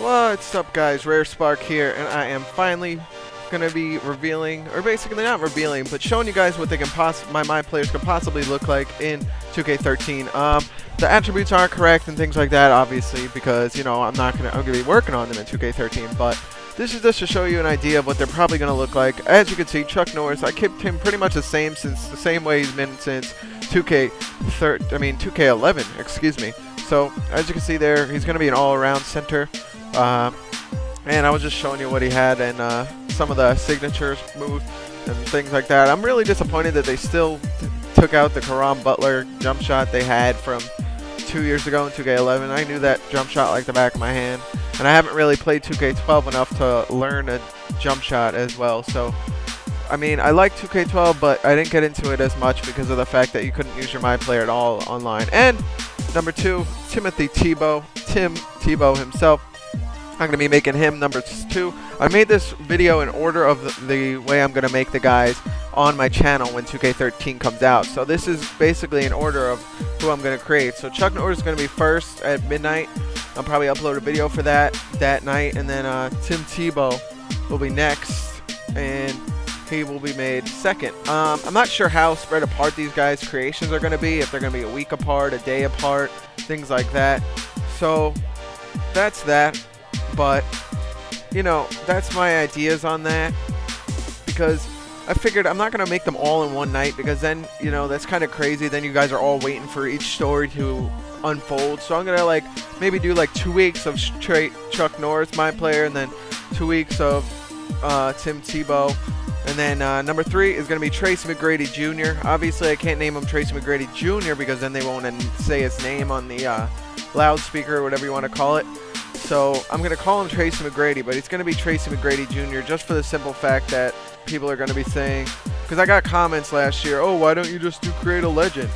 What's up, guys? Rare Spark here, and I am finally going to be revealing, or basically not revealing, but showing you guys what they can my players could possibly look like in 2K13. The attributes aren't correct and things like that, obviously, because I'm gonna be working on them in 2K13. But this is just to show you an idea of what they're probably going to look like. As you can see, Chuck Norris, I kept him pretty much the same way he's been since 2K11, excuse me. So as you can see there, he's going to be an all-around center. And I was just showing you what he had and some of the signatures moves and things like that. I'm really disappointed that they still took out the Karam Butler jump shot they had from 2 years ago in 2K11. I knew that jump shot like the back of my hand, and I haven't really played 2K12 enough to learn a jump shot as well. So I mean, I like 2K12, but I didn't get into it as much because of the fact that you couldn't use your MyPlayer at all online. And number 2, Tim Tebow himself. I'm going to be making him number 2. I made this video in order of the way I'm going to make the guys on my channel when 2K13 comes out. So this is basically in order of who I'm going to create. So Chuck Norris is going to be first at midnight. I'll probably upload a video for that night. And then Tim Tebow will be next, and he will be made second. I'm not sure how spread apart these guys' creations are going to be, if they're going to be a week apart, a day apart, things like that. So that's that. But that's my ideas on that, because I figured I'm not going to make them all in one night, because then that's kind of crazy. Then you guys are all waiting for each story to unfold. So I'm going to maybe do 2 weeks of straight Chuck Norris, my player, and then 2 weeks of Tim Tebow. And then number 3 is going to be Tracy McGrady Jr. Obviously, I can't name him Tracy McGrady Jr. because then they won't say his name on the loudspeaker or whatever you want to call it. So I'm going to call him Tracy McGrady, but he's going to be Tracy McGrady Jr. just for the simple fact that people are going to be saying, because I got comments last year, oh, why don't you just do create a legend?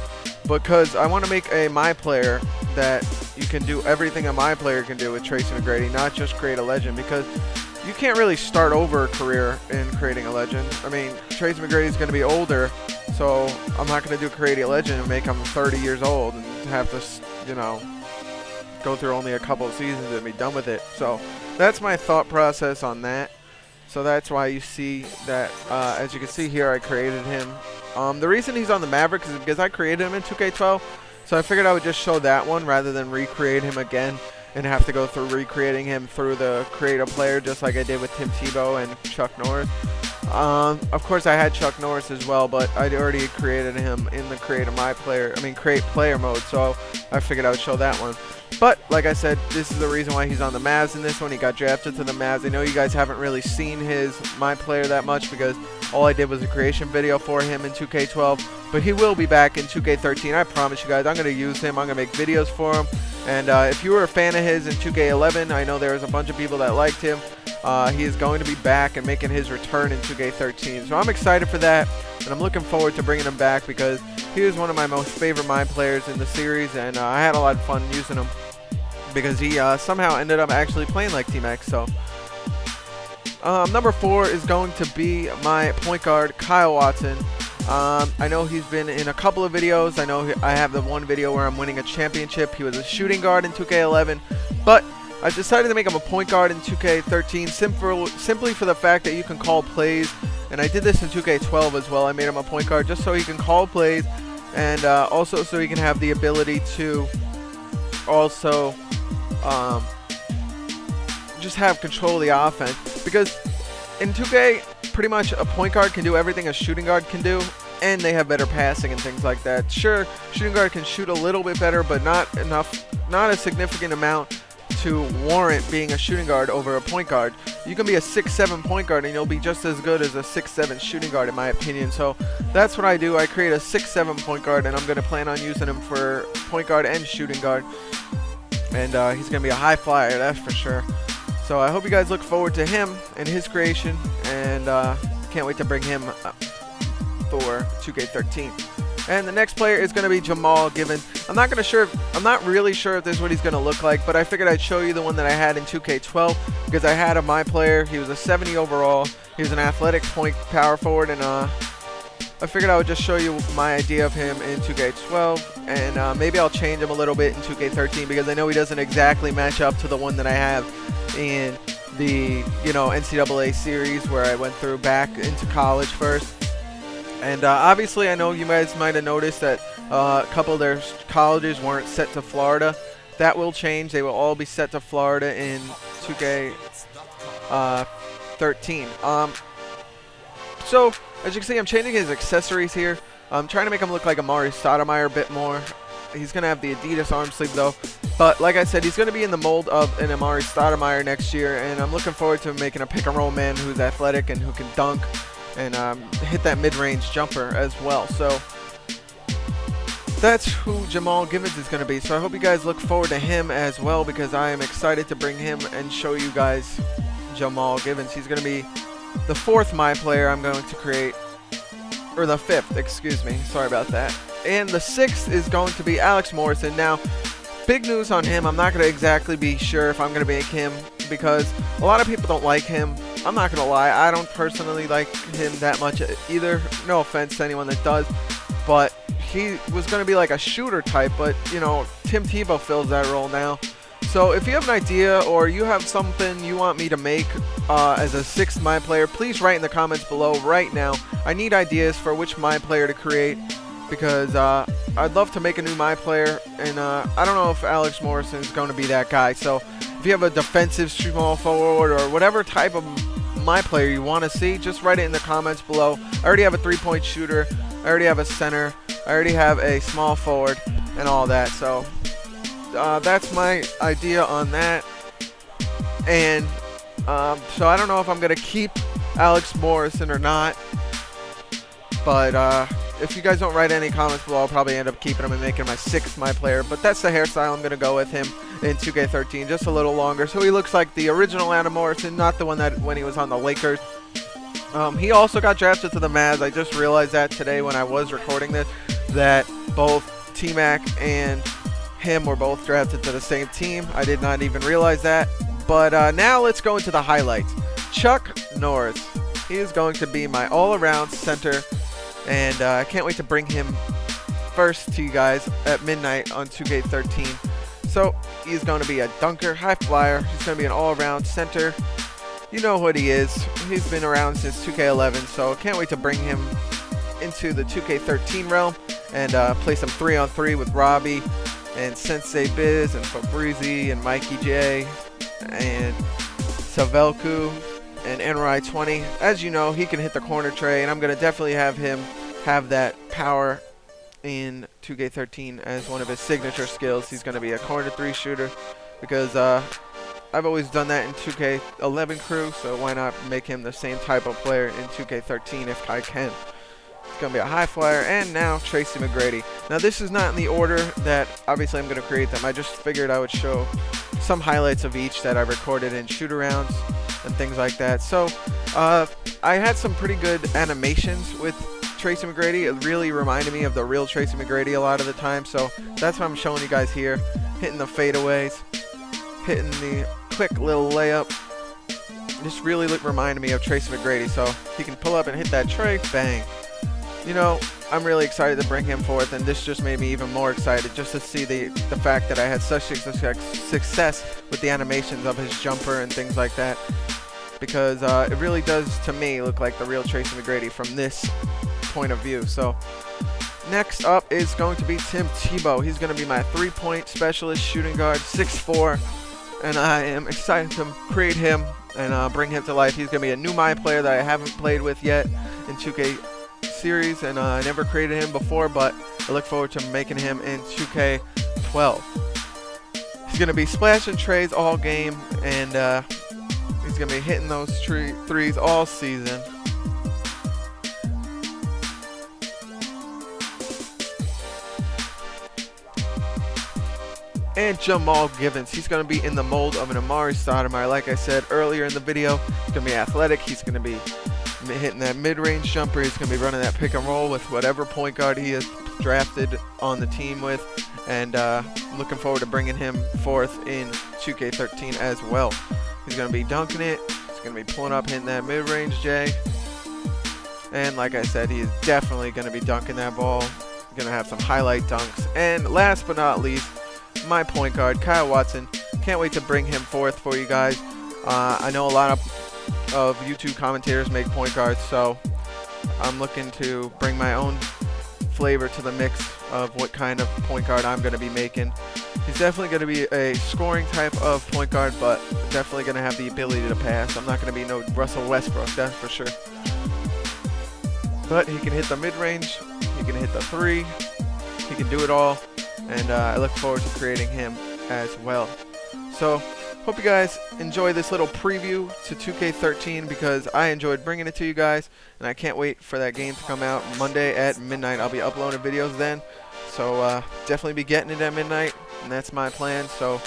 Because I want to make a my player that you can do everything a my player can do with Tracy McGrady, not just create a legend, because you can't really start over a career in creating a legend. I mean, Tracy McGrady is going to be older, so I'm not going to do create a legend and make him 30 years old and have to, go through only a couple of seasons and be done with it. So that's my thought process on that. So that's why you see that, as you can see here, I created him. The reason he's on the Mavericks is because I created him in 2K12. So I figured I would just show that one rather than recreate him again and have to go through recreating him through the create a player, just like I did with Tim Tebow and Chuck Norris. Of course I had Chuck Norris as well, but I'd already created him in the create player mode, so I figured I would show that one. But like I said, this is the reason why he's on the Mavs in this one. He got drafted to the Mavs. I know you guys haven't really seen his my player that much because all I did was a creation video for him in 2K12, but he will be back in 2K13. I promise you guys, I'm going to use him. I'm going to make videos for him. And if you were a fan of his in 2K11, I know there was a bunch of people that liked him. He is going to be back and making his return in 2K13. So I'm excited for that, and I'm looking forward to bringing him back because he was one of my most favorite my players in the series, and I had a lot of fun using him because he somehow ended up actually playing like Team X. So number 4 is going to be my point guard, Kyle Watson. I know he's been in a couple of videos. I know I have the one video where I'm winning a championship. He was a shooting guard in 2K11, but I decided to make him a point guard in 2K13 simply for the fact that you can call plays, and I did this in 2K12 as well. I made him a point guard just so he can call plays, and also so he can have the ability to also just have control of the offense, because in 2K pretty much a point guard can do everything a shooting guard can do, and they have better passing and things like that. Sure, shooting guard can shoot a little bit better, but not a significant amount to warrant being a shooting guard over a point guard. You can be a 6'7" point guard and you'll be just as good as a 6'7" shooting guard in my opinion. So that's what I do. I create a 6'7" point guard, and I'm going to plan on using him for point guard and shooting guard. And he's going to be a high flyer, that's for sure. So I hope you guys look forward to him and his creation, and can't wait to bring him for 2K13. And the next player is going to be Jamaal Givens. I'm not really sure if this is what he's going to look like, but I figured I'd show you the one that I had in 2K12 because I had my player. He was a 70 overall. He was an athletic power forward, and I figured I would just show you my idea of him in 2K12, and maybe I'll change him a little bit in 2K13 because I know he doesn't exactly match up to the one that I have in the NCAA series where I went through back into college first. And obviously, I know you guys might have noticed that a couple of their colleges weren't set to Florida. That will change. They will all be set to Florida in 2K13. So, as you can see, I'm changing his accessories here. I'm trying to make him look like Amari Stoudemire a bit more. He's going to have the Adidas arm sleeve, though. But, like I said, he's going to be in the mold of an Amari Stoudemire next year. And I'm looking forward to making a pick-and-roll man who's athletic and who can dunk and hit that mid-range jumper as well. So that's who Jamaal Givens is going to be. So I hope you guys look forward to him as well, because I am excited to bring him and show you guys Jamaal Givens. He's going to be the 4th MyPlayer I'm going to create, or the 5th, excuse me. Sorry about that. And the 6th is going to be Alex Morrison. Now, big news on him. I'm not going to exactly be sure if I'm going to make him, because a lot of people don't like him. I'm not going to lie, I don't personally like him that much either. No offense to anyone that does. But he was going to be like a shooter type, but, Tim Tebow fills that role now. So if you have an idea or you have something you want me to make as a 6th MyPlayer, please write in the comments below right now. I need ideas for which MyPlayer to create, because I'd love to make a new MyPlayer, and I don't know if Alex Morrison is going to be that guy. So if you have a defensive small forward or whatever type of MyPlayer you want to see, just write it in the comments below. I already have a 3-point shooter, I already have a center, I already have a small forward and all that. So that's my idea on that. And so I don't know if I'm going to keep Alex Morrison or not, but if you guys don't write any comments below, I'll probably end up keeping him and making my 6th MyPlayer. But that's the hairstyle I'm going to go with him in 2K13, just a little longer, so he looks like the original Adam Morrison, not the one that when he was on the Lakers. He also got drafted to the Mavs. I just realized that today when I was recording this, that both T-Mac and him were both drafted to the same team. I did not even realize that. But now let's go into the highlights. Chuck Norris. He is going to be my all-around center, and I can't wait to bring him first to you guys at midnight on 2K13. So he's going to be a dunker, high flyer. He's going to be an all-around center. You know what he is. He's been around since 2K11, so can't wait to bring him into the 2K13 realm and play some 3-on-3 with Robbie and Sensei Biz and Fabrizi and Mikey J and Savelku and NRI 20. As you know, he can hit the corner tray, and I'm going to definitely have him have that power in 2K13 as one of his signature skills. He's going to be a corner 3 shooter, because I've always done that in 2K11 crew, so why not make him the same type of player in 2K13 if I can. It's going to be a high flyer. And now Tracy McGrady. Now this is not in the order that obviously I'm going to create them. I just figured I would show some highlights of each that I recorded in shoot-arounds and things like that. So I had some pretty good animations with Tracy McGrady. It really reminded me of the real Tracy McGrady a lot of the time, so that's what I'm showing you guys here. Hitting the fadeaways, hitting the quick little layup. This really reminded me of Tracy McGrady, so he can pull up and hit that tray, bang. I'm really excited to bring him forth, and this just made me even more excited just to see the fact that I had such success with the animations of his jumper and things like that, because it really does to me look like the real Tracy McGrady from this point of view. So next up is going to be Tim Tebow. He's going to be my 3-point specialist shooting guard, 6'4", and I am excited to create him and bring him to life. He's going to be a new MyPlayer that I haven't played with yet in 2K series, and I never created him before, but I look forward to making him in 2K12. He's going to be splashing trays all game, and he's going to be hitting those threes all season. And Jamaal Givens, he's going to be in the mold of an Amari Stoudemire. Like I said earlier in the video, he's going to be athletic. He's going to be hitting that mid-range jumper. He's going to be running that pick and roll with whatever point guard he is drafted on the team with. And looking forward to bringing him forth in 2K13 as well. He's going to be dunking it. He's going to be pulling up, hitting that mid-range J. And like I said, he is definitely going to be dunking that ball. He's going to have some highlight dunks. And last but not least, my point guard, Kyle Watson. Can't wait to bring him forth for you guys. I know a lot of YouTube commentators make point guards, so I'm looking to bring my own flavor to the mix of what kind of point guard I'm going to be making. He's definitely going to be a scoring type of point guard, but definitely going to have the ability to pass. I'm not going to be no Russell Westbrook, that's for sure. But he can hit the mid-range, he can hit the three, he can do it all, and I look forward to creating him as well. So, hope you guys enjoy this little preview to 2K13 because I enjoyed bringing it to you guys, and I can't wait for that game to come out Monday at midnight. I'll be uploading videos then, so definitely be getting it at midnight, and that's my plan. So,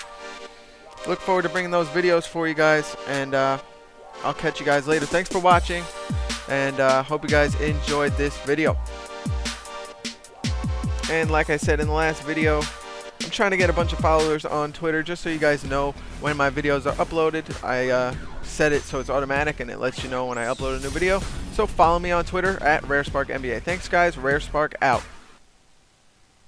look forward to bringing those videos for you guys, and I'll catch you guys later. Thanks for watching, and hope you guys enjoyed this video. And like I said in the last video, I'm trying to get a bunch of followers on Twitter just so you guys know when my videos are uploaded. I set it so it's automatic and it lets you know when I upload a new video. So follow me on Twitter at RareSparkNBA. Thanks guys, RareSpark out.